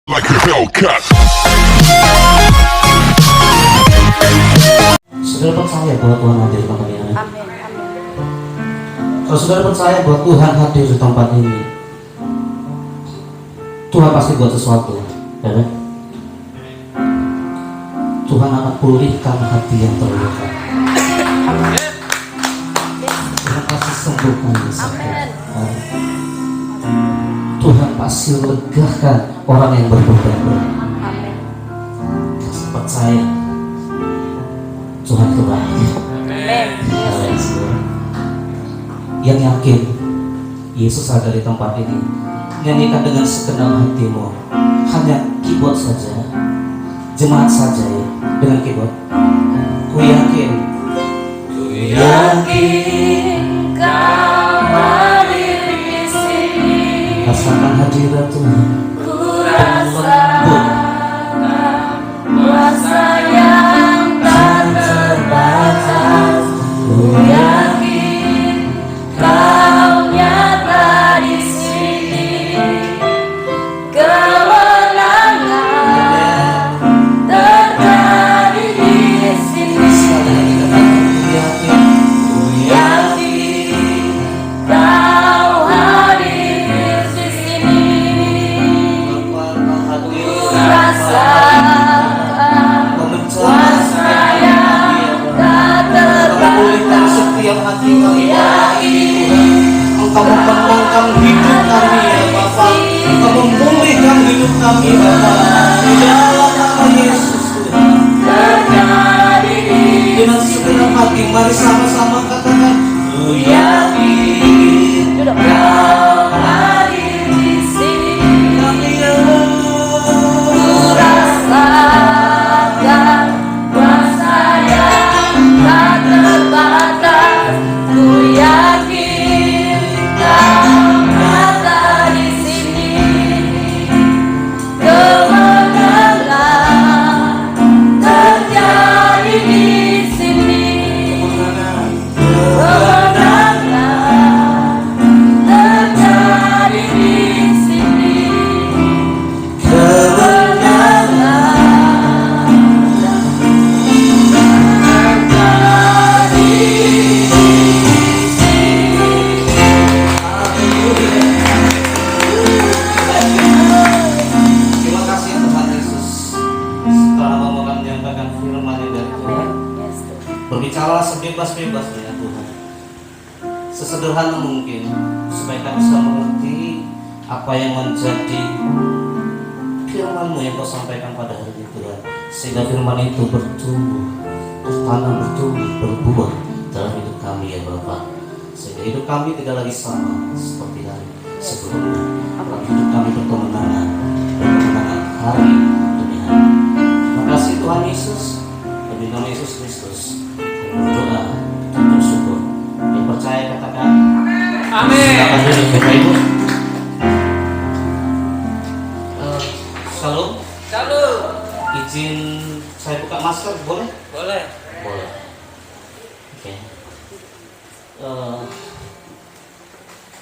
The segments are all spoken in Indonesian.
like a Hellcat. Saudara percaya bahwa Tuhan hadir di tempat ini? Amin, amin. Kalau saudara percaya bahwa Tuhan hadir di tempat ini, Tuhan pasti buat sesuatu, ya kan? Tuhan akan pulihkan hati yang terluka. Tuhan pasti sembuhkan yang sakit. Tuhan pasti legakan orang yang berbeban. Amin. Saya percaya Tuhan itu baik. Amin. Yang yakin Yesus ada di tempat ini, nyanyikan dengan segenap hatimu. Hanya keyboard saja, jemaat saja ya, dengan keyboard. Ku yakin Kau hadir di sini. rasakan hadirat Tuhan. Ku rasakan kuasa yang tak terbatas. Ku yakin Kau nyata di sini. Kemenangan terjadi di sini. Ku yakin Kau hadir di sini. Ku rasakan kuasa yang tak terbatas. Setiap hati kami Engkau memenangkan hidup kami ya Bapa. Engkau memulihkan hidup kami Bapa. Di dalam nama Yesus Terjadi di dengan segenap hati, mari sama-sama katakan ku yakin Kau hadir di sini. kami Ku rasakan kuasa yang tak terbatas. Ku yakin Kau nyata di sini. Kemenangan terjadi di sini. Kemenangan terjadi di sini. Terima kasih Tuhan Yesus setelah mau menyampaikan firman dari Tuhan. Berbicara sebebas-bebasnya Tuhan, sesederhana mungkin supaya kami bisa mengerti apa yang menjadi firman-Mu yang Kau sampaikan pada hari ini Tuhan, sehingga firman itu bertumbuh, bertanam, bertumbuh, berbuah dalam hidup kami ya Bapa, sehingga hidup kami tidak lagi sama seperti hari sebelumnya, tapi hidup kami berkemenangan hari demi hari. Terima kasih Tuhan Yesus, demi nama Yesus Kristus berdoa dan bersyukur. Yang percaya katakan amin. Silakan duduk Bapak Ibu. Shalom. Shalom. Izin saya buka masker boleh? Boleh. Boleh. Oke.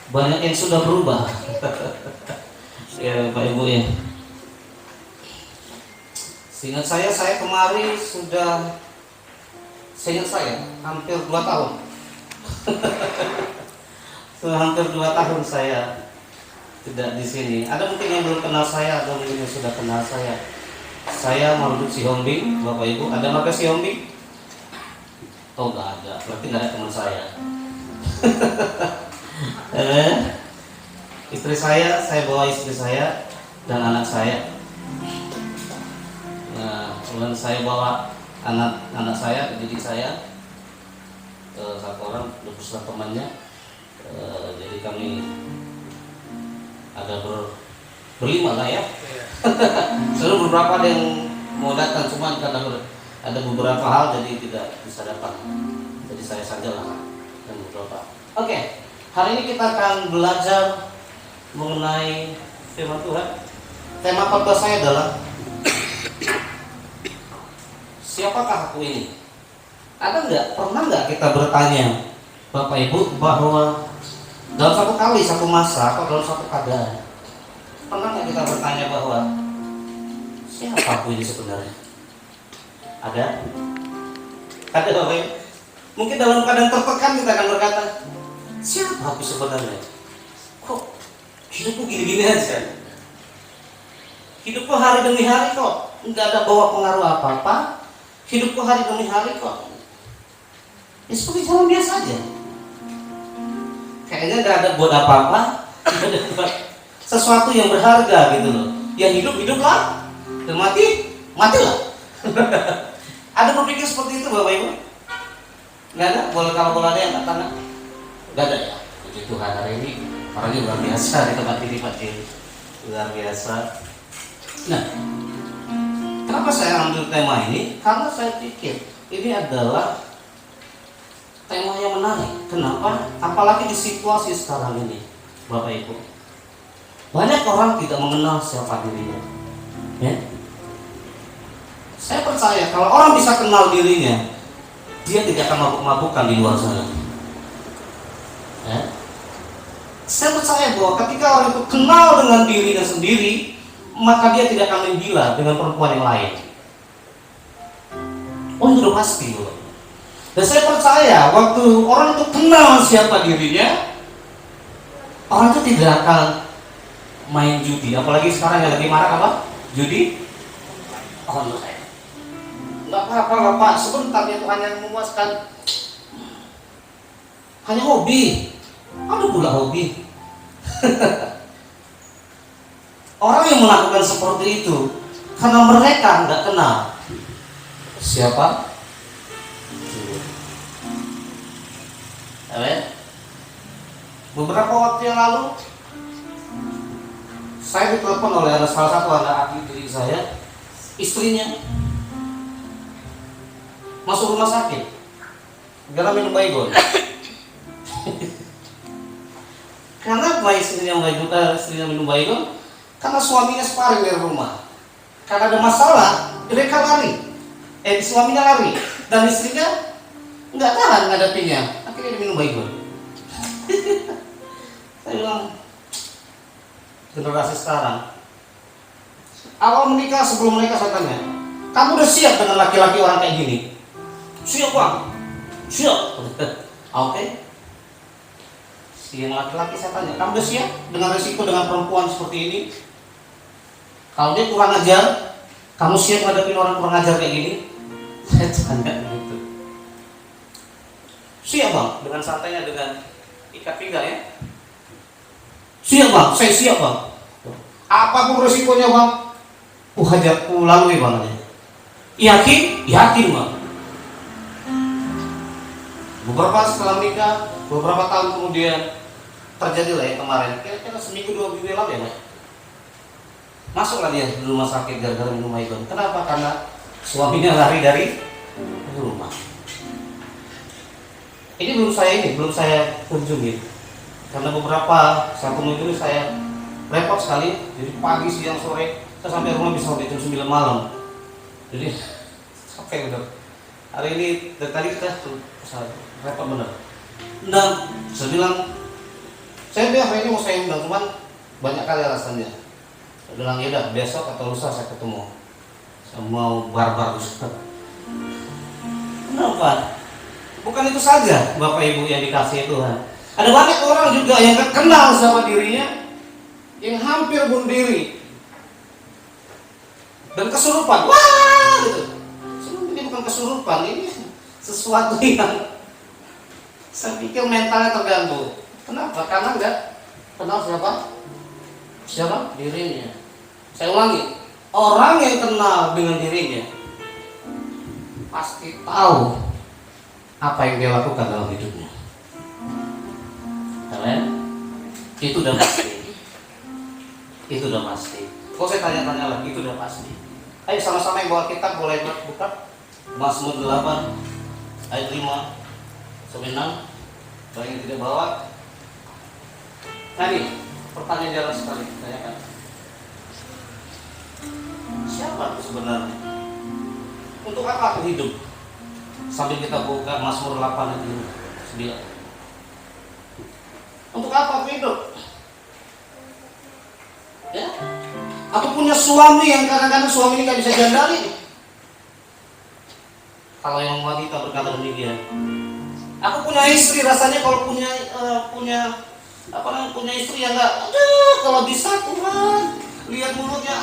Banyak yang sudah berubah. Ya Bapak Ibu ya. Seingat saya kemarin sudah, seingat saya hampir 2 tahun. Sudah hampir 2 tahun saya tidak di sini. Ada mungkin yang belum kenal saya, ada mungkin yang sudah kenal saya. Saya Maulud Sihombing, Bapak Ibu. Ada marga Sihombing? Oh nggak ada, berarti nggak ada teman saya. Istri saya bawa istri saya dan anak saya. Nah, kemudian saya bawa anak saya, didik saya, satu orang beserta temannya. Jadi kami ada berlima lah ya. Selalu beberapa ada yang mau datang, cuma karena ada beberapa hal jadi tidak bisa datang. Jadi saya sajalah dan beberapa. Oke, hari ini kita akan belajar mengenai firman Tuhan. Tema khotbah saya adalah siapakah aku ini? Pernah nggak kita bertanya Bapak Ibu bahwa dalam satu kali, satu masa, atau dalam satu keadaan, pernah nggak kita bertanya bahwa Siapa aku ini sebenarnya? Ada? Ada Bapak Ibu? Mungkin dalam keadaan tertekan kita akan berkata, siapa aku sebenarnya? Kok hidupku gini-gini aja? Hidupku hari demi hari kok nggak ada bawa pengaruh apa-apa. Hidupku hari demi hari kok ya seperti jalan biasa aja. Kayaknya nggak ada buat apa-apa, nggak ada buat sesuatu yang berharga gitu loh. Ya hiduplah, dan matilah. Ada berpikir seperti itu Bapak Ibu? Nggak ada? Kalau boleh ada yang angkat tangan? Nggak ada ya? Puji Tuhan, hari ini orangnya luar biasa di tempat ini Pak Cil. Luar biasa. Nah, kenapa saya ambil tema ini? Karena saya pikir ini adalah tema yang menarik. Kenapa? Apalagi di situasi sekarang ini Bapak Ibu, banyak orang tidak mengenal siapa dirinya ya? Saya percaya kalau orang bisa kenal dirinya, dia tidak akan mabuk-mabukan di luar sana ya? Saya percaya bahwa ketika orang itu kenal dengan dirinya sendiri, maka dia tidak akan menggila dengan perempuan yang lain. Oh, itu udah pasti loh. Dan saya percaya waktu orang itu kenal siapa dirinya, orang itu tidak akan main judi. Apalagi sekarang yang lagi marak apa? Judi online. Nggak apa-apa Pak, sebentar itu hanya memuaskan, hanya hobi. Ada pula hobi. Orang yang melakukan seperti itu karena mereka nggak kenal siapa. Beberapa waktu yang lalu saya ditelepon oleh salah satu anak adik saya, istrinya masuk rumah sakit gara minum baygon. Karena istrinya minum baygon, karena suaminya sparring dari rumah. Karena ada masalah, mereka lari. Suaminya lari dan istrinya nggak tahan ngadepinnya. Akhirnya dia minum baygon. Saya bilang, generasi sekarang, awal menikah, sebelum menikah saya tanya, kamu udah siap dengan laki-laki orang kayak gini? Siap Bang, siap. Oke. Si yang laki-laki saya tanya, kamu udah siap dengan resiko dengan perempuan seperti ini? Kalau dia kurang ajar, kamu siap ngadepin orang kurang ajar kayak gini? Saya tanya gitu. Siap Bang, dengan santainya, dengan ikat pinggang ya. Siap Bang, saya siap Bang. Apapun resikonya Bang, hajarku lalui Bang. Yakin? Yakin Bang. Beberapa setelah menikah, beberapa tahun kemudian terjadilah yang kemarin, kira-kira seminggu 2 minggu lalu ya Bang. Masuklah dia di rumah sakit gara-gara minum baygon. Kenapa? Karena suaminya lari dari rumah. Ini belum saya kunjungi, karena beberapa saya kunjungi saya repot sekali. Jadi pagi, siang, sore saya sampai rumah bisa sampai jam 9 malam. Jadi capek bener. Hari ini dari tadi kita repot bener. Dan saya bilang, saya hari ini mau saya undang, cuman banyak kali alasannya. Saya bilang ya udah besok atau lusa saya ketemu. Saya mau barbar Ustaz. Kenapa? Bukan itu saja Bapak Ibu yang dikasihi Tuhan. Ada banyak orang juga yang gak kenal sama dirinya, yang hampir bunuh diri dan kesurupan. Wah gitu. Sebenarnya ini bukan kesurupan, ini sesuatu yang saya pikir mentalnya terganggu. Kenapa? Karena nggak kenal siapa dirinya. Saya ulangi, orang yang kenal dengan dirinya pasti tahu apa yang dia lakukan dalam hidupnya. Kalian? Itu udah pasti. Itu udah pasti. Kok saya tanya-tanya lagi, itu udah pasti. Ayo sama-sama yang bawa kitab boleh buka Mazmur 8 ayat 5 sampai 6. Kalau yang tidak bawa, nah ini pertanyaan jarang sekali tanyakan. Siapa aku sebenarnya? Untuk apa aku hidup? Sambil kita buka Mazmur 8 ayat 9. Untuk apa aku hidup? Ya? Aku punya suami yang kadang-kadang suami ini gak bisa diandalkan. Kalau yang wanita berkata demikian, aku punya istri, rasanya kalau punya istri yang nggak, aduh kalau bisa Tuhan lihat mulutnya,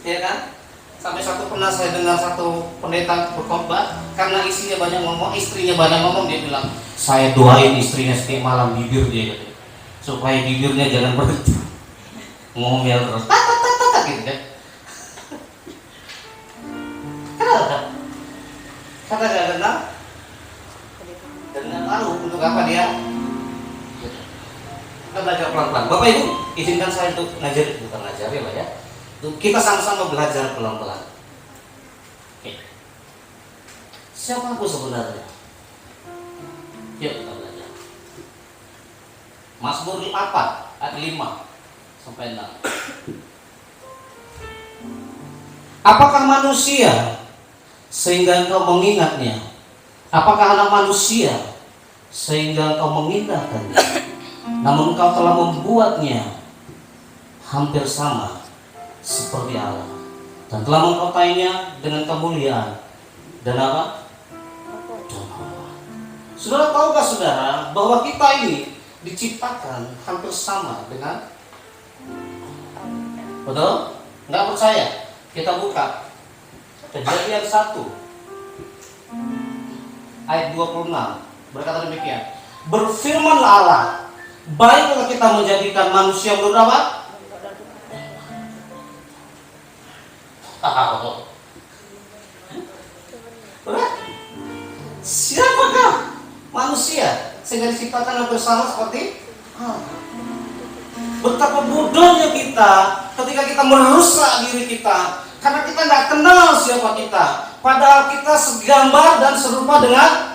ya kan? Sampai pernah saya dengar satu pendeta berkhotbah, karena istrinya banyak ngomong, dia bilang, saya doain istrinya setiap malam bibir dia, gitu, supaya bibirnya jangan berhenti ngomel terus, gitu kan? Kata gak kenal, lalu untuk apa dia? Kita belajar pelan-pelan. Bapak Ibu, izinkan saya untuk bukan ngajari lah ya. Kita sama-sama belajar pelan-pelan. Oke. Siapa aku sebenarnya? Yuk kita belajar. Mazmur 4 ayat 5 sampai 6. Apakah manusia sehingga engkau mengingatnya? Apakah anak manusia sehingga engkau mengindahkannya? Namun engkau telah membuatnya hampir sama seperti Allah, dan telah mengkotainya dengan kemuliaan dan apa? Dan Allah. Saudara tahukah saudara bahwa kita ini diciptakan hampir sama dengan? Betul? Nggak percaya? Kita buka Kejadian 1 ayat 26 berkata demikian. Berfirmanlah Allah, baiklah kita menjadikan manusia menurut apa? Siapakah manusia sehingga diciptakan hampir sama seperti betapa bodohnya kita ketika kita merusak diri kita karena kita nggak kenal siapa kita, padahal kita segambar dan serupa dengan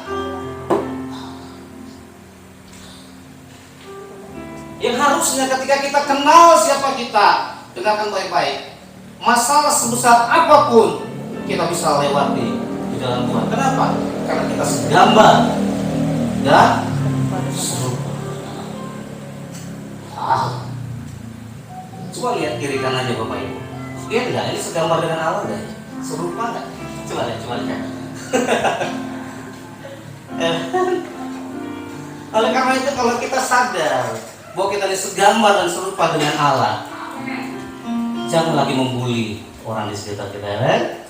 yang harusnya. Ketika kita kenal siapa kita, dengarkan baik-baik, masalah sebesar apapun kita bisa lewati di dalam Tuhan. Kenapa? Karena kita segambar dan serupa. Coba lihat kiri kanannya Bapak Ibu. Lihat nggak? Ini segambar dengan Allah nggak? Serupa nggak? Coba lihat. Oleh karena itu kalau kita sadar bahwa kita ini segambar dan serupa dengan Allah, jangan lagi membuli orang di sekitar kita, ya?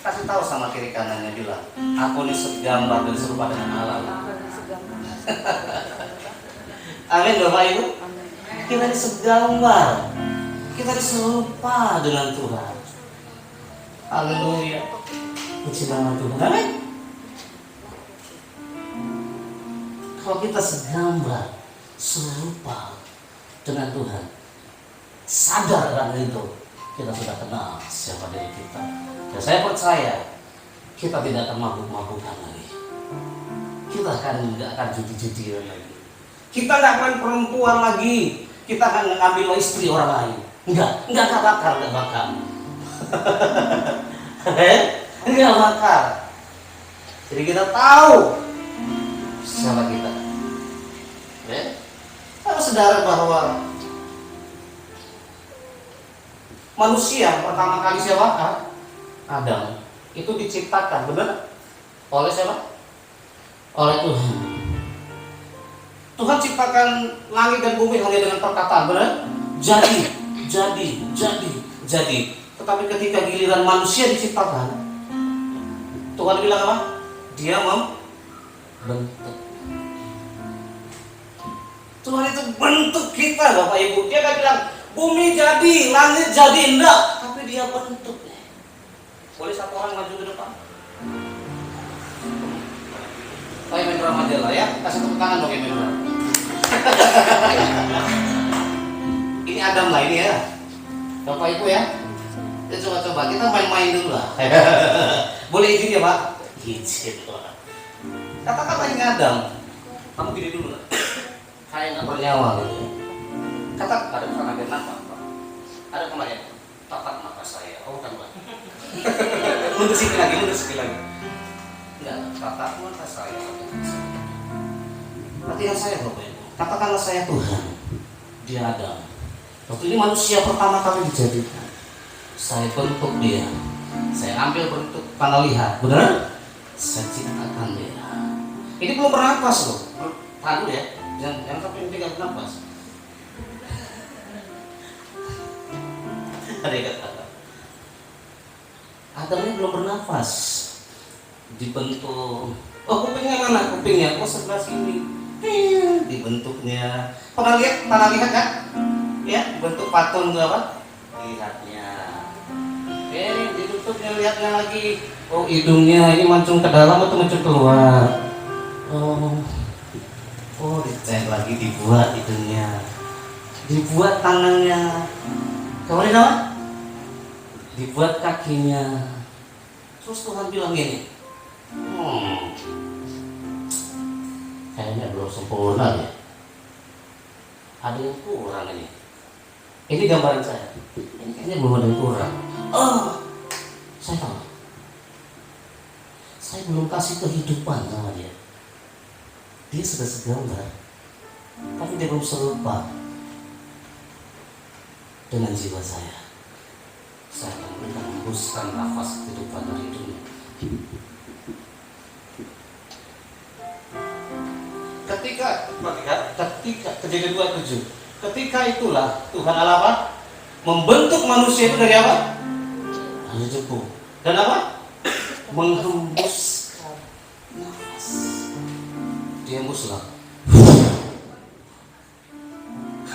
Kasih tahu sama kiri kanannya, bilang, aku ini segambar dan serupa dengan Allah. Amin Bapak Ibu. Kita ini segambar, kita ini serupa dengan Tuhan. Haleluya. Puji nama Tuhan. Amin. Kalau kita segambar, serupa dengan Tuhan, sadar akan itu, kita sudah kenal siapa diri kita. Dan saya percaya kita tidak akan mabuk-mabukan lagi. Kita tidak akan judi-judian lagi. Kita tidak akan perempuan lagi. Kita akan mengambil istri orang lain. Enggak bakal. Enggak bakal. Jadi kita tahu siapa kita. Tahu saudara bahwa manusia pertama kali siapa? Adam. Itu diciptakan, benar? Oleh siapa? Oleh Tuhan. Tuhan ciptakan langit dan bumi hanya dengan perkataan, benar? Jadi. Tetapi ketika giliran manusia diciptakan, Tuhan bilang apa? Dia membentuk. Tuhan itu bentuk kita, Bapak Ibu. Dia kan bilang bumi jadi, langit jadi, enggak, tapi dia bentuk. Boleh satu orang maju ke depan? Kayak main drama aja lah ya, kasih tepuk tangan dong kayak main drama. Ini Adam lah ini ya, Bapak Ibu ya. Kita coba kita main-main dulu lah. Boleh izin ya Pak? Izin Pak. Katakanlah ini Adam, kamu gini dulu lah. Kayak nggak bernyawa gitu. Katakan ada sana ada nafas Pak. Ada kemarin tatap mata saya. Oh kan Pak. Mundur sikit lagi. Enggak, tatap mata saya. Perhatikan saya Bapak Ibu. Katakanlah saya Tuhan, dia Adam. Waktu ini manusia pertama kali dijadikan, saya bentuk dia, saya ambil bentuk tanah liat, benar? Saya ciptakan dia. Ini belum bernafas loh, tahu ya, jangan sampai ini nggak bernafas. Ada yang kata, Adam ini belum bernafas, dibentuk. Oh, kupingnya mana? Kupingnya, oh sebelah sini. Dibentuknya. Pernah lihat tanah liat kan? Ya, bentuk patung itu apa? Lihatnya. Ini dibentuknya, lihatnya lagi. Oh, hidungnya ini mancung ke dalam atau mancung keluar? Oh, dicek lagi, dibuat hidungnya, dibuat tangannya. Kemudian apa? Dibuat kakinya. Terus Tuhan bilang gini, kayaknya belum sempurna ya. Ada yang kurang ini. Ini gambaran saya. Ini kayaknya belum ada yang kurang. Saya tahu. Saya belum kasih kehidupan sama dia. Dia sudah segambar, tapi dia belum serupa dengan jiwa saya. Saya akan menghembuskan nafas kehidupan dari hidupnya. Ketika Kejadian 27, ketika itulah Tuhan Allah apa? Membentuk manusia itu dari apa? Dari debu. Dan apa? Menghembuskan nafas. Dihembuslah.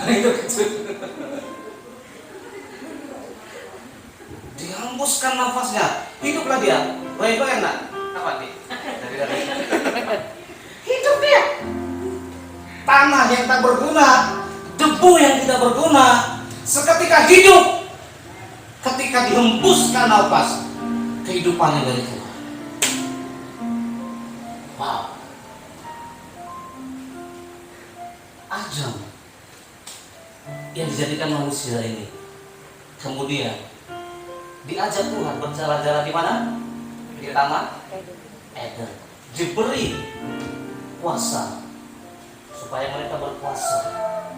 Itu kecil. Dihembuskan nafasnya, hiduplah dia. Wah, itu enak. Apa nih? Dari hidup dia. Tanah yang tak berguna, debu yang tidak berguna, seketika hidup. Ketika dihembuskan nafas, kehidupannya dari Tuhan. Wow. Adam yang dijadikan manusia ini, kemudian diajak Tuhan berjalan-jalan di mana? Di Taman Eden. Diberi kuasa supaya mereka berkuasa.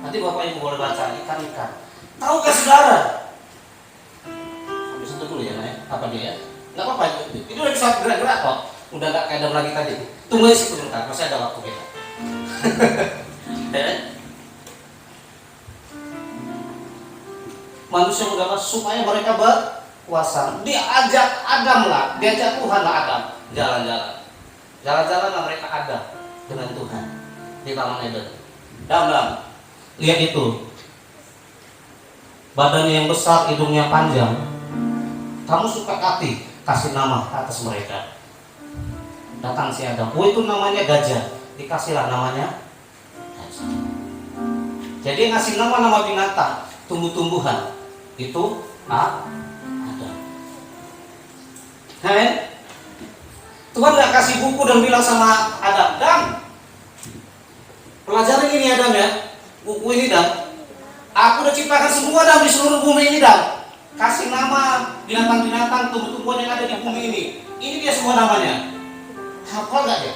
Nanti Bapak Ibu boleh baca ikan-ikan. Tahukah saudara? Habis itu dulu ya, Nay. Apa dia? Nggak apa-apa. Itu udah bisa gerak-gerak kok. Udah nggak kayak Adam lagi tadi. Tunggu aja situ bentar. Masih ada waktu kita. Manusia berkata supaya mereka berkuasa. Diajak Adam lah, diajak Tuhan lah Adam jalan-jalan. Jalan-jalan lah mereka Adam dengan Tuhan di Taman Eden. Adam, lihat itu, badannya yang besar, hidungnya panjang. Kamu suka kasih nama atas mereka. Datang si Adam, oh itu namanya gajah, dikasihlah namanya gajah. Jadi ngasih nama-nama binatang, tumbuh-tumbuhan itu Adam. Nah, Tuhan gak kasih buku dan bilang sama Adam, pelajarin ini Adam ya, buku ini Adam. Aku udah ciptakan semua Adam di seluruh bumi ini Adam. Kasih nama binatang-binatang, tumbuh-tumbuhan yang ada di bumi ini. Ini dia semua namanya. Hafal gak dia?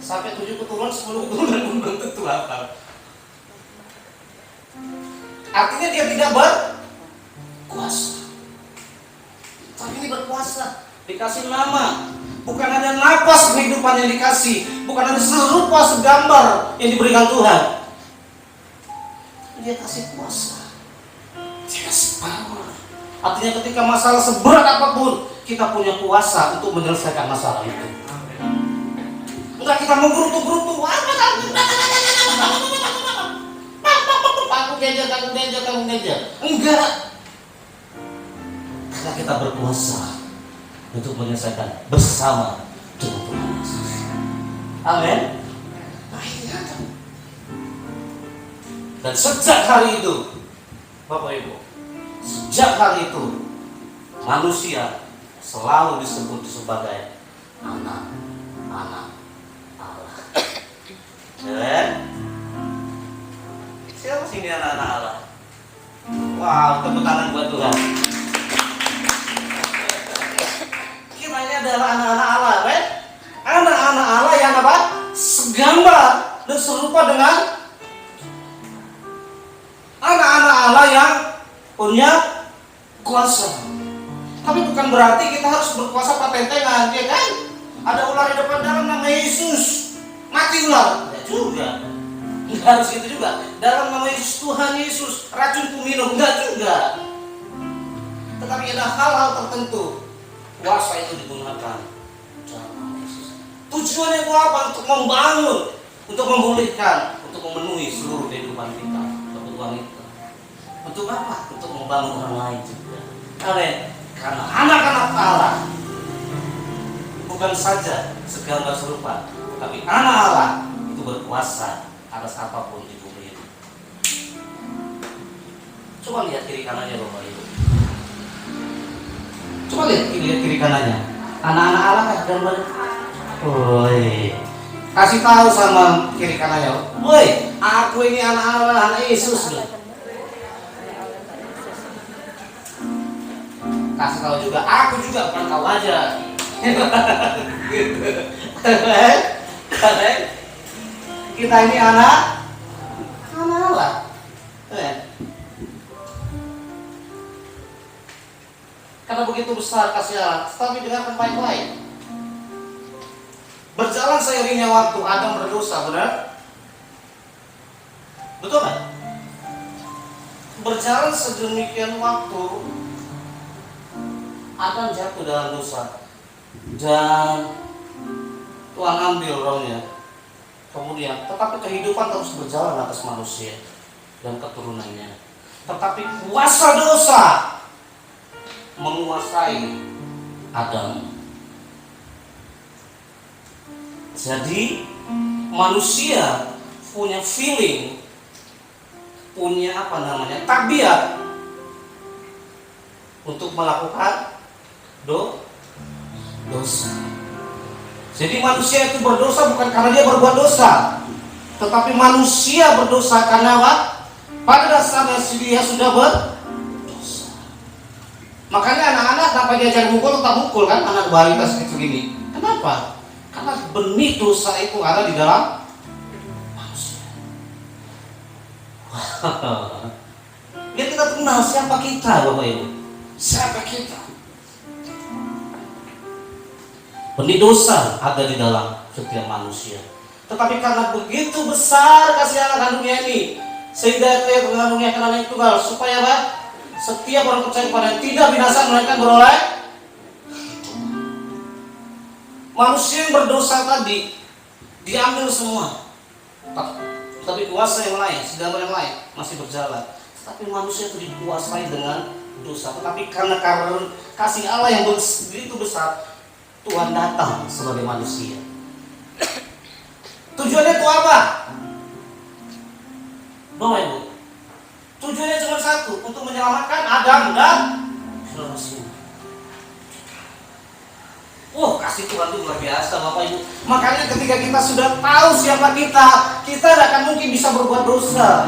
Sampai 7 keturunan, 10 keturunan pun belum tentu hafal. Artinya dia tidak berkuasa. Tapi ini berkuasa. Dikasih nama. Bukan hanya napas kehidupan yang dikasih. Bukan hanya serupa segambar yang diberikan Tuhan. Dia kasih kuasa. Dia kasih power. Artinya ketika masalah seberat apapun, kita punya kuasa untuk menyelesaikan masalah itu. Enggak kita menggerutu-gerutu. Kamu gajah. Enggak. Karena kita berkuasa untuk menyelesaikan bersama dengan Tuhan Yesus. Amin. Dan sejak hari itu, Bapak Ibu, sejak hari itu manusia selalu disebut sebagai anak-anak Allah. Dan siapa sih ini anak-anak Allah? Wow, tepuk tangan buat Tuhan. Kita ini adalah anak-anak Allah, kan? Anak-anak Allah yang apa? Segambar dan serupa dengan Allah yang punya kuasa. Tapi bukan berarti kita harus berkuasa patentengan, ya kan? Ada ular di depan dalam nama Yesus, mati ular. Tidak juga. Tidak harus gitu juga. Dalam nama Yesus, Tuhan Yesus, racun ku minum. Enggak juga. Tetapi ada hal-hal tertentu kuasa itu digunakan dalam nama Yesus. Tujuannya itu apa? Untuk membangun, untuk memulihkan, untuk memenuhi seluruh kehidupan kita, kebutuhan kita. Untuk apa? Untuk membangun orang lain juga. Karena anak-anak Allah bukan saja segambar serupa, tapi anak Allah itu berkuasa atas apapun di bumi ini. Coba lihat kiri kanannya Bapak Ibu. Coba lihat kiri kanannya. Anak-anak Allah kan gambar. Woi, kasih tahu sama kiri kanannya. Woi, aku ini anak Allah, anak Yesus. Kasih tahu juga, aku juga bukan kau aja. Kita ini anak Allah. Karena begitu besar kasih Allah, tapi dengarkan baik-baik. Berjalan seiringnya waktu, Adam berdosa, benar? Betul kan? Berjalan sedemikian waktu, Adam jatuh dalam dosa dan Tuhan ambil rohnya. Kemudian, tetapi kehidupan terus berjalan atas manusia dan keturunannya. Tetapi kuasa dosa menguasai Adam. Jadi manusia punya feeling, punya tabiat untuk melakukan dosa. Jadi manusia itu berdosa bukan karena dia berbuat dosa, tetapi manusia berdosa karena apa? Pada dasarnya dia sudah berdosa. Makanya anak-anak tanpa diajar mukul tetap mukul kan, anak balita segitu gini. Kenapa? Karena benih dosa itu ada di dalam manusia. Biar kita kenal siapa kita, Bapak Ibu. Siapa kita? Benih dosa ada di dalam setiap manusia. Tetapi karena begitu besar kasih Allah akan dunia ini, sehingga dia mengandungnya karena yang tunggal, supaya apa? Setiap orang percaya kepada tidak binasa melainkan beroleh. Manusia yang berdosa tadi diambil semua, tapi kuasa yang lain, segala yang lain masih berjalan. Tapi manusia itu dikuasai dengan dosa. Tetapi karena kasih Allah yang begitu besar, Tuhan datang sebagai manusia. Tujuannya itu apa? Bapak Ibu, tujuannya cuma satu, untuk menyelamatkan Adam dan generasinya. Kasih Tuhan itu luar biasa, Bapak Ibu. Makanya ketika kita sudah tahu siapa kita tidak akan mungkin bisa berbuat dosa.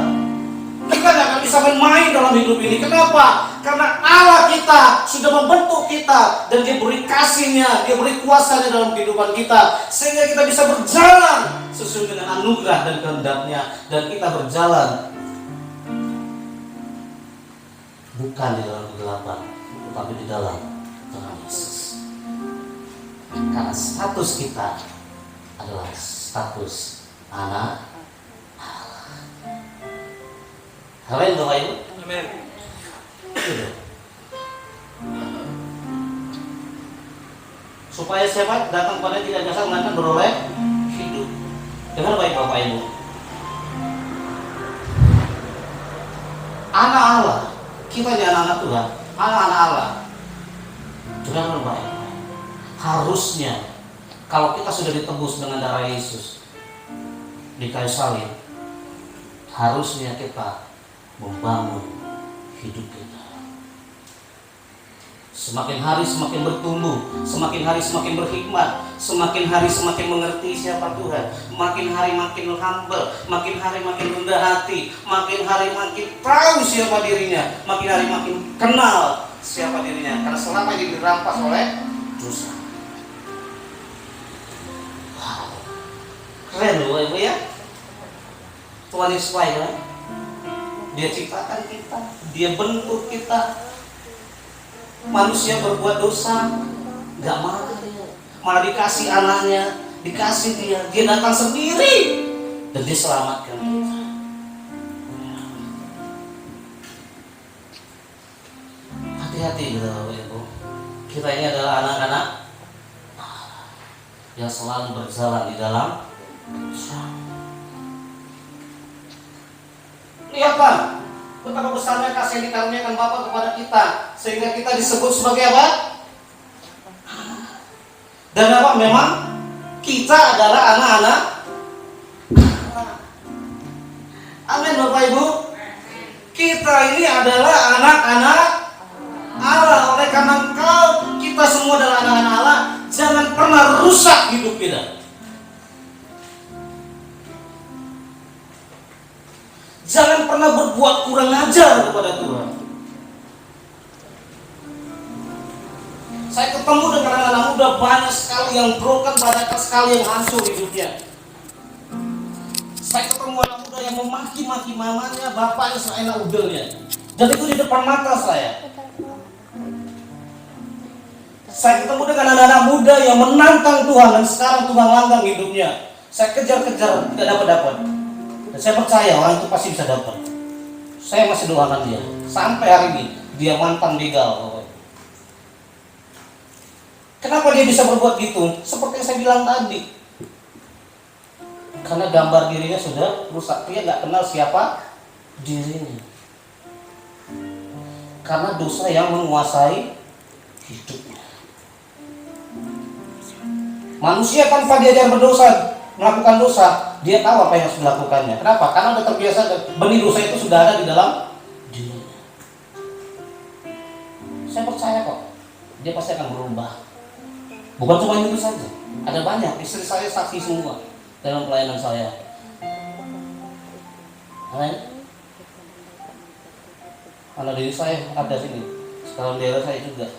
Kita tidak akan bisa main-main dalam hidup ini. Kenapa? Karena Allah kita sudah membentuk kita, dan Dia beri kasih-Nya, Dia beri kuasa-Nya dalam kehidupan kita, sehingga kita bisa berjalan sesuai dengan anugerah dan kehendak-Nya, dan kita berjalan bukan di dalam kegelapan, tetapi di dalam terang Yesus. Karena status kita adalah status anak Allah. Amin, Bapak Ibu. Amin. Supaya siapa datang pada tidak biasa melainkan beroleh hidup. Dengar baik Bapak Ibu. Anak Allah, kita ini anak-anak Tuhan, anak-anak Allah. Dengar baik. Harusnya kalau kita sudah ditebus dengan darah Yesus di kayu salib, harusnya kita membangun hidup kita. Semakin hari semakin bertumbuh, semakin hari semakin berhikmat, semakin hari semakin mengerti siapa Tuhan, makin hari makin humble, makin hari makin rendah hati, makin hari makin tahu siapa dirinya, makin hari makin kenal siapa dirinya, karena selama ini dirampas oleh dosa. Wow, keren loh Ibu ya. Tuhan Yesus baik kan? Dia ciptakan kita, Dia bentuk kita. Manusia berbuat dosa, gak marah dia. Malah dikasih anaknya, dikasih dia datang sendiri dan dia selamatkan kita. Hati-hati gitu Bapak Ibu. Kita ini adalah anak-anak yang selalu berjalan di dalam lihat Pak, betapa besarnya kasih yang dikaruniakan Bapa kepada kita, sehingga kita disebut sebagai apa? Dan apa? Memang kita adalah anak-anak. Amin Bapak Ibu. Kita ini adalah anak-anak Allah. Oleh karena kita semua adalah anak-anak Allah, jangan pernah rusak hidup kita. Jangan pernah berbuat kurang ajar kepada Tuhan. Saya ketemu dengan anak-anak muda banyak sekali yang broken, banyak sekali yang hancur hidupnya. Saya ketemu anak muda yang memaki-maki mamanya, bapaknya seenak udelnya. Dan itu di depan mata saya. Saya ketemu dengan anak-anak muda yang menantang Tuhan dan sekarang Tuhan langgang hidupnya. Saya kejar-kejar, tidak dapat-dapat. Dan saya percaya orang itu pasti bisa dapat. Saya masih doakan dia. Sampai hari ini dia mantan begal. Kenapa dia bisa berbuat gitu? Seperti yang saya bilang tadi. Karena gambar dirinya sudah rusak. Dia nggak kenal siapa dirinya. Karena dosa yang menguasai hidupnya. Manusia tanpa diajar berdosa, melakukan dosa, dia tahu apa yang harus dilakukannya. Kenapa? Karena sudah terbiasa, benih dosa itu sudah ada di dalam dirinya. Saya percaya kok, dia pasti akan berubah. Bukan cuma itu saja, ada banyak. Istri saya saksi semua dalam pelayanan saya. Amin. Anak diri saya ada sini, sekarang daerah saya juga.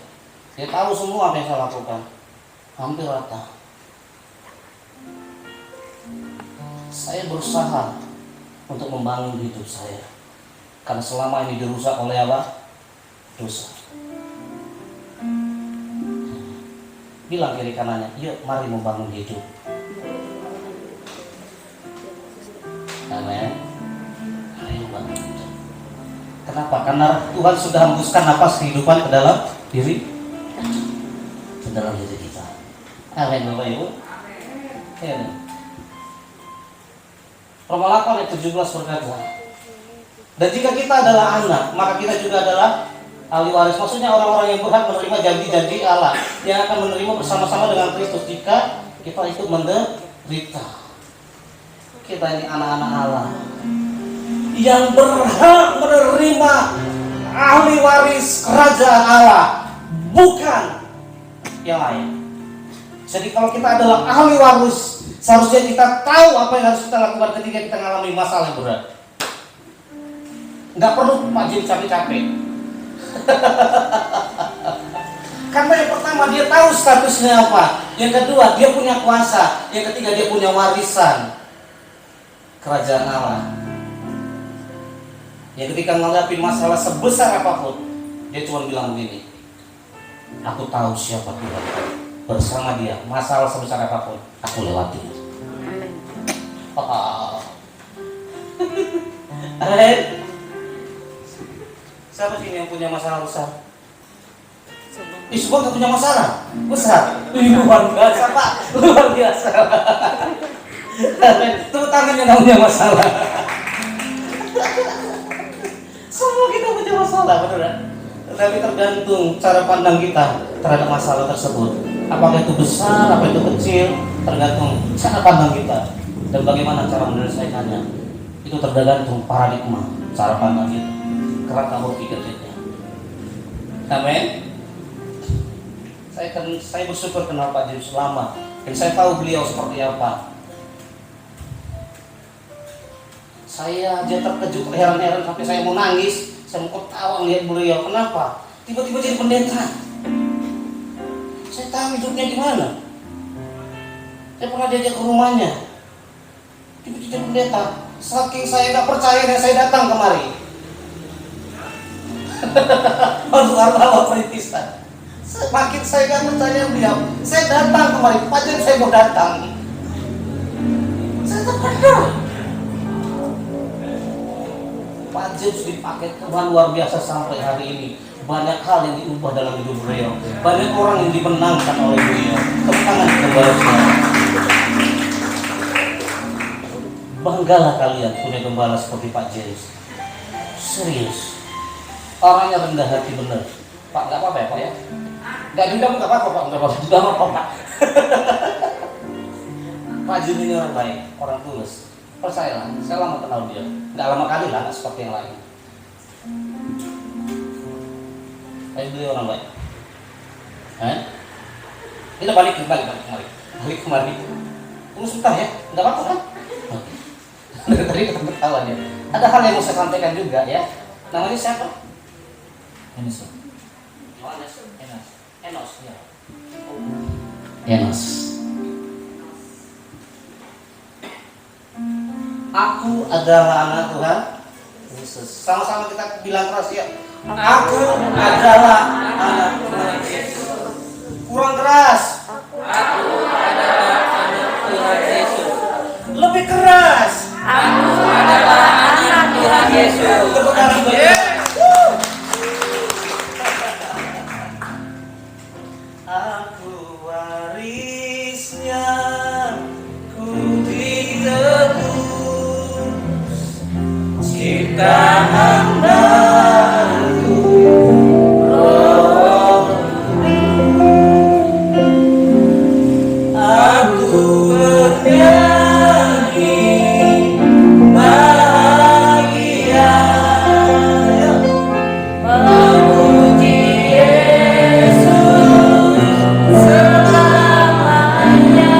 Dia tahu semua apa yang saya lakukan, hampir rata. Saya berusaha untuk membangun hidup saya, karena selama ini dirusak oleh apa? Dosa. Bilang kiri kanannya, yuk mari membangun hidup. Amin. Mari membangun hidup. Kenapa? Karena Tuhan sudah hembuskan napas kehidupan ke dalam diri, ke dalam diri kita. Amin Bapak Ibu. Amin. Roma 8 ayat 17 berkata, dan jika kita adalah anak, maka kita juga adalah ahli waris. Maksudnya orang-orang yang berhak menerima janji-janji Allah, yang akan menerima bersama-sama dengan Kristus jika kita ikut menderita. Kita ini anak-anak Allah yang berhak menerima ahli waris kerajaan Allah, bukan yang lain. Jadi kalau kita adalah ahli waris, seharusnya kita tahu apa yang harus kita lakukan ketika kita mengalami masalah yang berat. Nggak perlu Pak Jim capek-capek. Karena yang pertama dia tahu statusnya apa. Yang kedua dia punya kuasa. Yang ketiga dia punya warisan kerajaan Allah. Yang ketika menghadapi masalah sebesar apapun, dia cuma bilang begini, aku tahu siapa Tuhan. Bersama dia, masalah sebesar apapun aku lewati. Siapa sih yang punya masalah besar? Semua gak punya masalah besar. Luar biasa Pak, luar biasa. Tepuk tangan yang gak punya masalah. Semua kita punya masalah, benar. Tapi tergantung cara pandang kita terhadap masalah tersebut. Apakah itu besar, apa itu kecil, tergantung cara pandang kita dan bagaimana cara menyelesaikannya. Itu tergantung paradigma cara pandang kita, kerangka berpikir kita. Amin. Saya bersyukur kenal Pak James lama dan saya tahu beliau seperti apa. Saya aja terkejut, heran-heran sampai saya mau nangis, saya mau ketawa lihat beliau. Kenapa? Tiba-tiba jadi pendeta. Saya tahu hidupnya gimana. Saya pernah diajak ke rumahnya. Tiba-tiba pendeta. Saking saya nggak percaya dan saya datang kemari. Untuk apa perintisan? Semakin saya gak percaya beliau, saya datang kemarin, Pak James saya mau datang. Saya terpedar. Pak James dipakai Tuhan luar biasa sampai hari ini. Banyak hal yang diubah dalam hidup beliau. Banyak orang yang dimenangkan oleh beliau. Tepuk tangan kembali. Banggalah kalian punya gembala seperti Pak James. Serius. Orangnya rendah hati benar. Pak, nggak apa-apa ya Pak ya? Nggak dendam nggak apa-apa Pak, nggak apa-apa. Nggak apa-apa. Pak James ini orang baik, orang tulus. Percayalah, saya lama kenal dia. Nggak lama kali lah, nggak seperti yang lain. Tapi beliau orang baik. Kita balik kemari. Tunggu sebentar ya, nggak apa-apa kan? Tadi ketawa dia. Ada hal yang mau saya sampaikan juga ya. Namanya siapa? Enos. Enos ya. Enos. Aku adalah anak Tuhan Yesus. Sama-sama kita bilang keras ya. Aku adalah anak Tuhan Yesus. Kurang keras. Aku adalah anak Tuhan Yesus. Lebih keras. Aku adalah anak Tuhan Yesus. Tepuk tangan bagi. Aku warisnya, ku ditebus, ciptaan baru, roh. Aku bernyanyi bahagia, Memuji Yesus selamanya.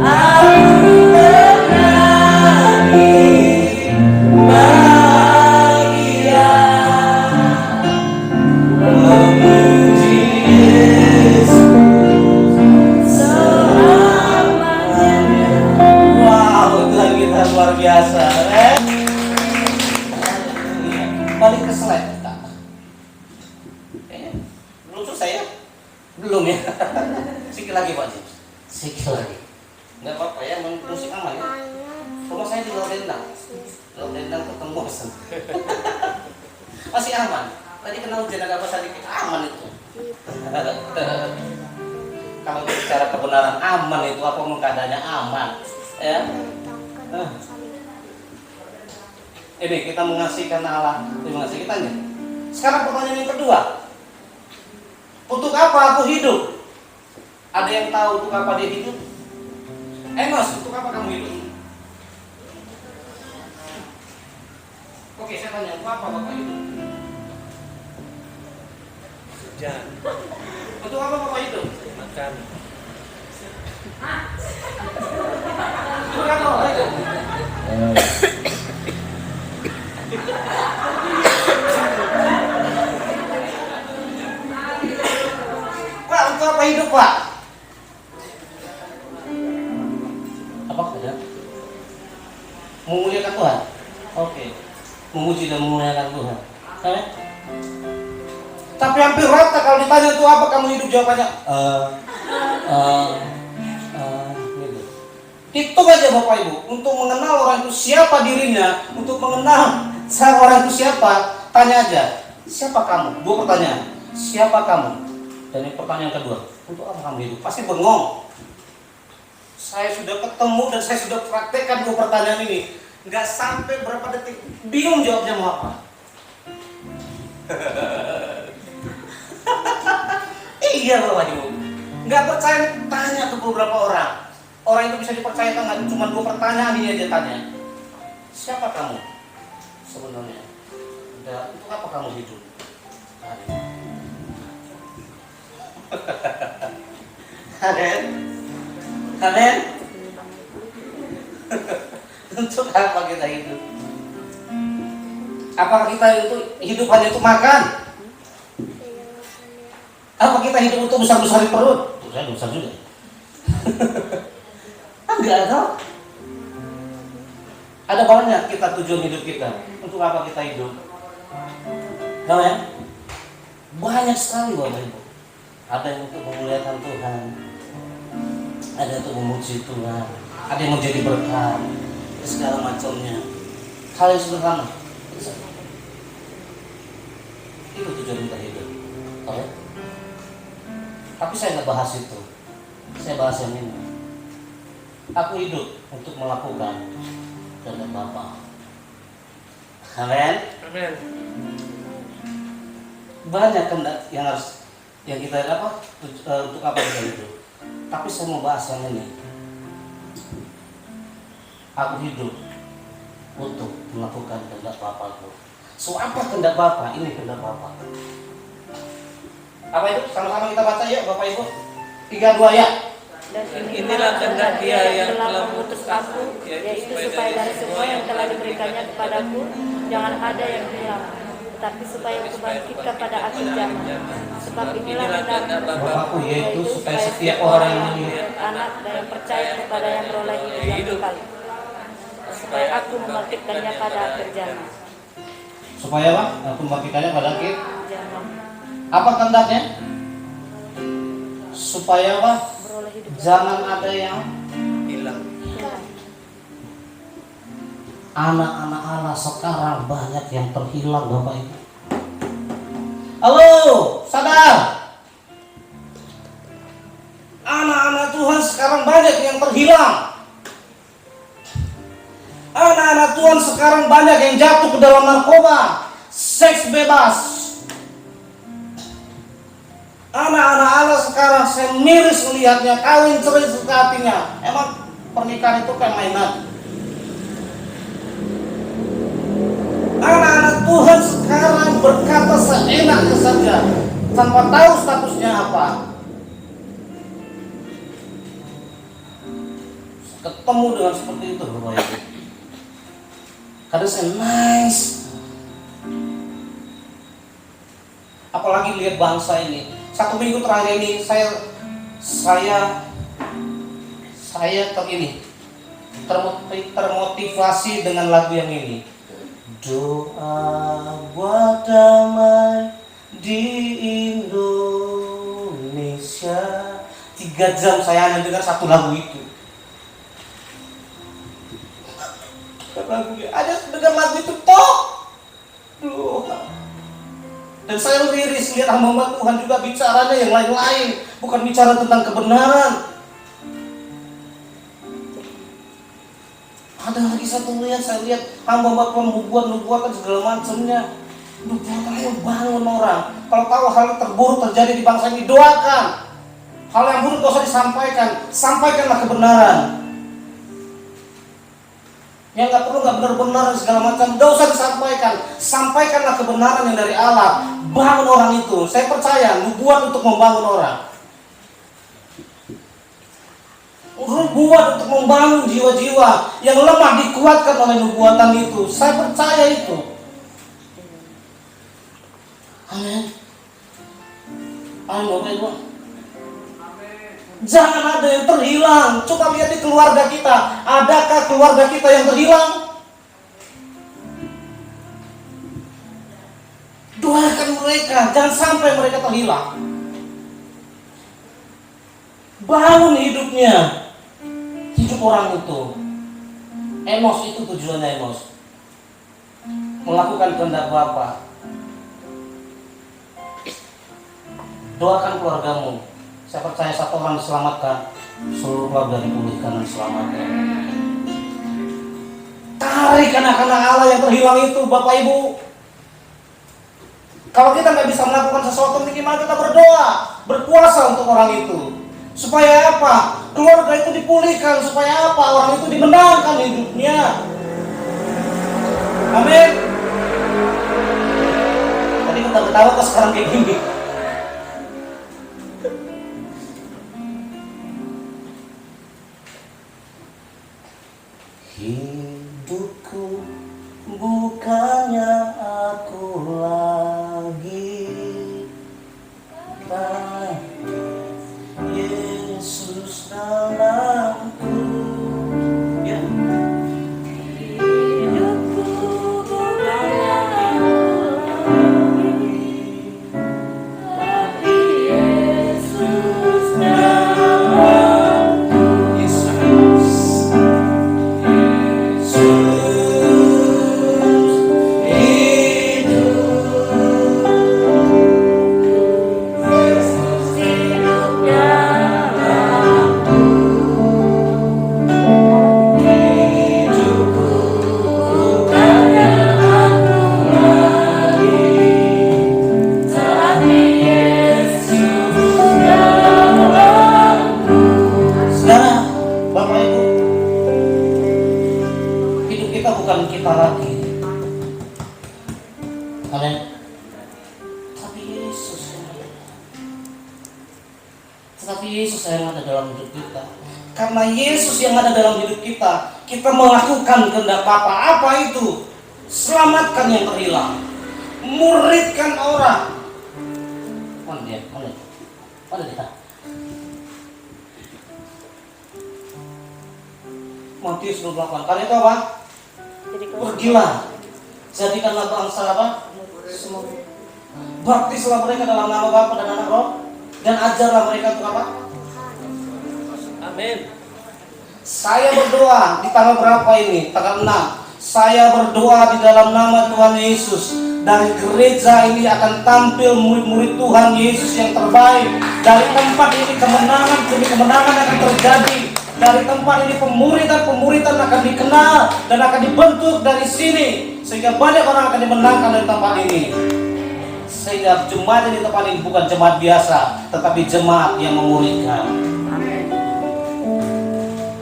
aku bernyanyi bahagia, memuji Yesus selamanya. Wow, Tuhan kita luar biasa. Balik ke slide kita. Belum selesai ya? Belum ya? Sikit lagi Pak James. Sikit lagi. Nggak apa-apa ya, musik aman ya. Rumah saya di Lodendang. Lodendang ketemu bosan. Masih aman. Tadi kena hujan agak besar dikit, aman itu. Kalau bicara kebenaran aman itu, apapun keadaannya aman. Ya. Ini kita mengasihi karena Allah mengasihi kita nih. Sekarang pertanyaan yang kedua. Untuk apa aku hidup? Ada yang tahu untuk apa dia hidup? Enos, untuk apa kamu hidup? Oke, saya tanya, untuk apa Bapak hidup? Hujan, Untuk apa Bapak hidup? makan, Untuk apa Bapak hidup? Pak, untuk apa hidup Pak? Apa saja? Memuliakan Tuhan. Oke. Memuji dan memuliakan Tuhan. Tapi hampir rata kalau ditanya itu apa kamu hidup, jawabannya gitu. Hitung aja Bapak Ibu, untuk mengenal orang itu siapa dirinya, untuk mengenal orang itu siapa, tanya aja, siapa kamu? Dua pertanyaan, siapa kamu? Dan yang pertanyaan kedua, untuk apa kamu hidup? Pasti bengong. Saya sudah ketemu dan saya sudah praktekkan dua pertanyaan ini, nggak sampai berapa detik, bingung jawabnya mau apa. Iya Bapak Ibu, nggak percaya tanya ke beberapa orang. Orang itu bisa dipercayakan nggak? Cuma dua pertanyaan ini aja tanya. Siapa kamu sebenarnya? Dan untuk apa kamu hidup? Aden, Aden. Untuk apa kita hidup? Apakah kita itu hidup hanya untuk makan? Apa kita hidup untuk besar-besarin perut? Saya besar juga. Enggak tahu. Ada banyak kita tujuan hidup kita. Untuk apa kita hidup? Amin. Banyak sekali Bapak Ibu. Ada yang untuk memuliakan Tuhan, ada yang untuk memuji Tuhan, ada yang mau jadi berkat, segala macamnya. Hal yang sederhana. Itu tujuan kita hidup. Oke? Tapi saya nggak bahas itu. Saya bahas yang ini. Aku hidup untuk melakukan kehendak Bapa. Amin. Amin. Banyak kehendak yang kita untuk apa kita hidup. Tapi saya mau bahas yang ini. Aku hidup untuk melakukan kehendak Bapakku. So apa kehendak Bapa? Ini kehendak Bapa. Apa itu? Sama-sama kita baca ya Bapak Ibu. 3-2 ya. Dan inilah kehendak Dia yang telah mengutus aku, yaitu supaya dari semua yang telah diberikannya kepadaku, jangan ada yang hilang, tetapi supaya aku bangkitkan pada akhir zaman. Sebab inilah kehendak Bapakku, yaitu supaya setiap orang yang melihat anak dan yang percaya kepada yang beroleh hidup yang kekal, supaya aku membangkitkannya pada akhir zaman. Supaya apa? Aku membangkitkannya pada akhir Zaman. apa kehendaknya? Supaya apa? Beroleh hidup yang Jangan ada yang hilang. anak-anak Allah sekarang banyak yang terhilang Bapak Ibu. Halo, sadar. Anak-anak Tuhan sekarang banyak yang terhilang. Anak-anak Tuhan sekarang banyak yang jatuh ke dalam narkoba, seks bebas. Anak-anak Allah sekarang saya miris melihatnya, kawin cerai suka hatinya. Emang pernikahan itu kayak mainan? Anak-anak Tuhan sekarang berkata seenaknya saja, tanpa tahu statusnya apa. Ketemu dengan seperti itu Bapak Ibu. Kadang saya nice. Apalagi lihat bangsa ini. 1 minggu terakhir ini saya termotivasi dengan lagu yang ini. Doa buat damai di Indonesia. 3 jam saya hanya dengar satu lagu itu. Ada dengar lagu itu toh. Dan saya miris lihat hamba Tuhan juga bicaranya yang lain-lain, bukan bicara tentang kebenaran. Ada lagi satu saya lihat hamba Tuhan membuat nubuatan segala macamnya. Nubuatan yang bangun orang. Kalau tahu hal terburuk terjadi di bangsa ini, doakan. Hal yang buruk gak usah disampaikan, sampaikanlah kebenaran. Yang nggak perlu nggak benar-benar segala macam, gak usah disampaikan. Sampaikanlah kebenaran yang dari Allah. Bangun orang itu. Saya percaya nubuat untuk membangun orang. Nubuat untuk membangun jiwa-jiwa yang lemah dikuatkan oleh nubuatan itu. Saya percaya itu. Amin. Amin Bapak Ibu. Jangan ada yang terhilang. Coba lihat di keluarga kita. Adakah keluarga kita yang terhilang? Doakan mereka. Jangan sampai mereka terhilang. Bangun hidupnya. Hidup orang itu. Emos itu tujuannya Emos. Melakukan kehendak Bapa. Doakan keluargamu. Saya percaya satu orang diselamatkan, seluruh keluarga dipulihkan dan diselamatkan. Tarik anak-anak Allah yang terhilang itu, Bapak Ibu. Kalau kita nggak bisa melakukan sesuatu, minimal kita berdoa, berpuasa untuk orang itu. Supaya apa? Keluarga itu dipulihkan. Supaya apa? Orang itu dimenangkan hidupnya. Amin. Tadi kita ketawa kok sekarang kayak gini. Hidupku bukannya aku lagi, tapi Yesus dalamku. Ya. Hidupku bukannya aku Amin. Tetapi Yesus yang ada dalam hidup kita. Karena Yesus yang ada dalam hidup kita, kita melakukan kehendak Bapa. Apa itu? Selamatkan yang terhilang, muridkan orang. Mana dia? Mana dia? Matius 28. Karena itu apa? Pergilah, jadikanlah bangsa apa? Semua. Baptislah mereka dalam nama Bapa dan Anak Roh, dan ajarlah mereka untuk apa? Amin. Saya berdoa di tanggal berapa ini? Tanggal 6. Saya berdoa di dalam nama Tuhan Yesus. Dari gereja ini akan tampil murid-murid Tuhan Yesus yang terbaik. Dari tempat ini kemenangan demi kemenangan akan terjadi. Dari tempat ini pemuridan akan dikenal dan akan dibentuk dari sini. Sehingga banyak orang akan dimenangkan dari tempat ini. Sehingga jemaat di tempat ini bukan jemaat biasa, tetapi jemaat yang memuridkan. Amin.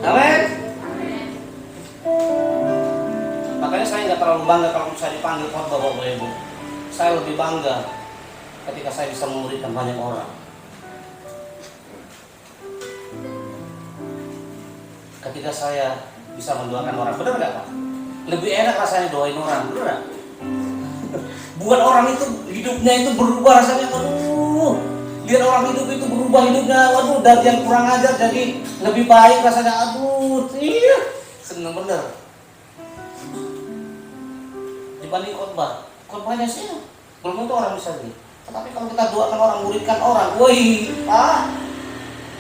Amin. Makanya saya nggak terlalu bangga kalau saya dipanggil khotbah Bapak Ibu. Saya lebih bangga ketika saya bisa memuridkan banyak orang. Ketika saya bisa mendoakan orang, benar nggak Pak? Lebih enak rasanya doain orang, benar nggak? Buat orang itu hidupnya itu berubah rasanya, waduh. Lihat orang hidup itu berubah hidupnya, waduh, dari yang kurang ajar jadi lebih baik rasanya, aduh, iya, seneng bener. Dibanding khotbahnya sih belum tentu orang bisa gitu. Tetapi kalau kita doakan orang, muridkan orang, wih, Pak,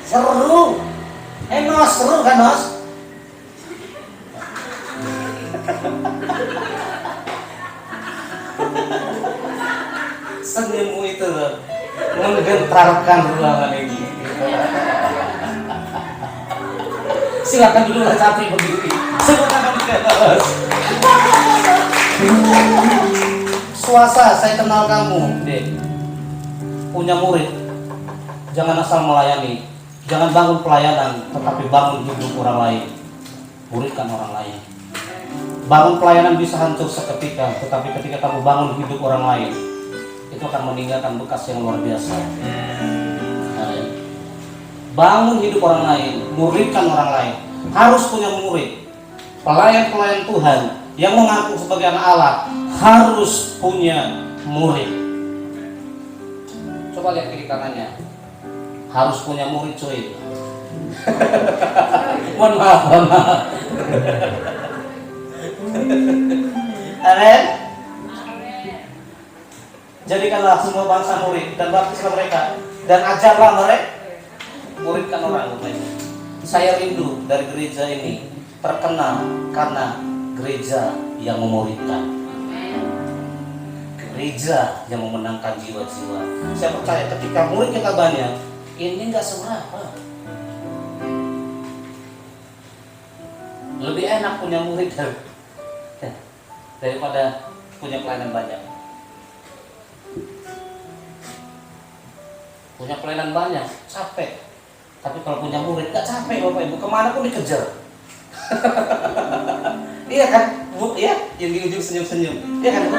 seru. Nos, seru kan Nos? Senyummu itu menggentarkan ruangan ini. Silakan duduk Capri berdiri. Semua tangan di atas. Suasa, saya kenal kamu, Dek. Punya murid. Jangan asal melayani. Jangan bangun pelayanan, tetapi bangun hidup orang lain. Muridkan orang lain. Bangun pelayanan bisa hancur seketika, tetapi ketika kamu bangun hidup orang lain, itu akan meninggalkan bekas yang luar biasa. Bangun hidup orang lain, muridkan orang lain. Harus punya murid. Pelayan-pelayan Tuhan yang mengaku sebagai anak Allah harus punya murid. Coba lihat kiri kanannya. Harus punya murid, cuy. Mohon maaf. Amin. Jadikanlah semua bangsa murid dan baptislah mereka dan ajarlah mereka, muridkan orang. Saya rindu dari gereja ini terkenal karena gereja yang memuridkan, gereja yang memenangkan jiwa-jiwa. Saya percaya ketika murid kita banyak, ini nggak seberapa. Lebih enak punya murid daripada punya pelayanan banyak. Punya pelayanan banyak, capek. Tapi kalau punya murid, gak capek Bapak Ibu, kemana pun dikejar. Iya kan, Bu? Iya, yang di ujung senyum-senyum. Iya kan, Bu?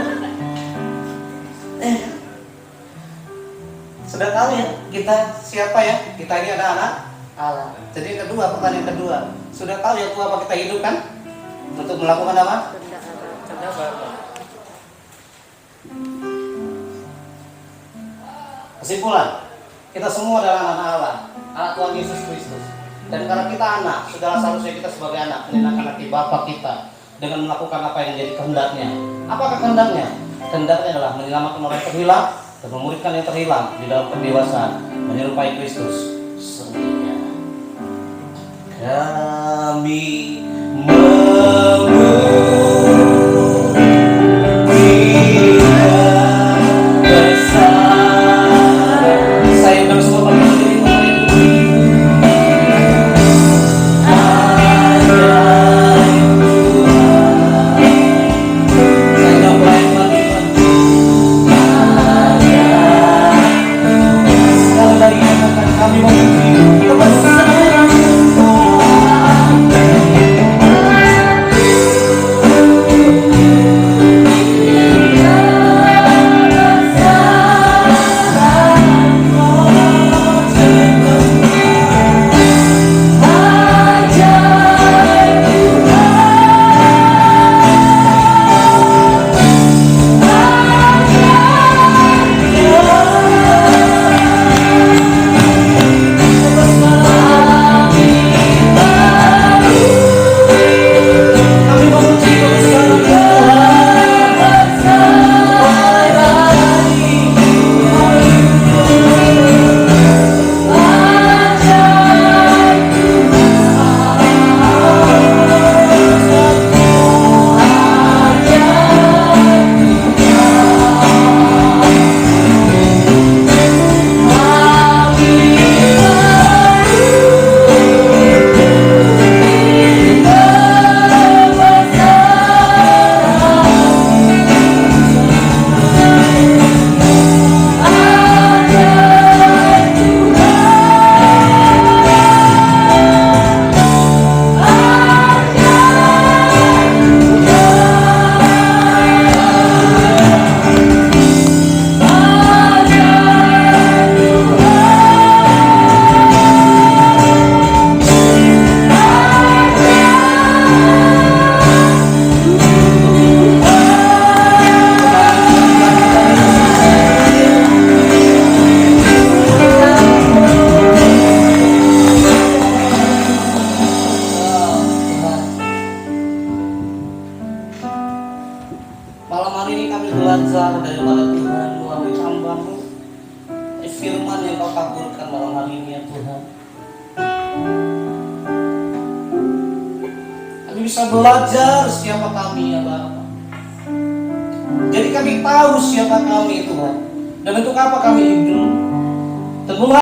Sudah tahu ya, kita siapa ya? Kita ini ada anak Allah. Jadi yang kedua, pertanyaan kedua, sudah tahu ya apa kita hidup kan? Untuk melakukan apa? Kesimpulan, kita semua adalah anak Allah, anak Tuhan Yesus Kristus. Dan karena kita anak, sudahlah seharusnya kita sebagai anak menyenangkan hati Bapa kita dengan melakukan apa yang menjadi kehendaknya. Apakah kehendaknya? Kehendaknya adalah menyelamatkan orang yang terhilang dan memuridkan yang terhilang di dalam pendewasaan, menyerupai Kristus sendirinya. Kami ya Tuhan, melalui hamba-Mu, firman yang Kau taburkan malam hari ini ya Tuhan. Kami bisa belajar siapa kami ya Bapa. Jadi kami tahu siapa kami Tuhan, dan untuk apa kami hidup. Tentulah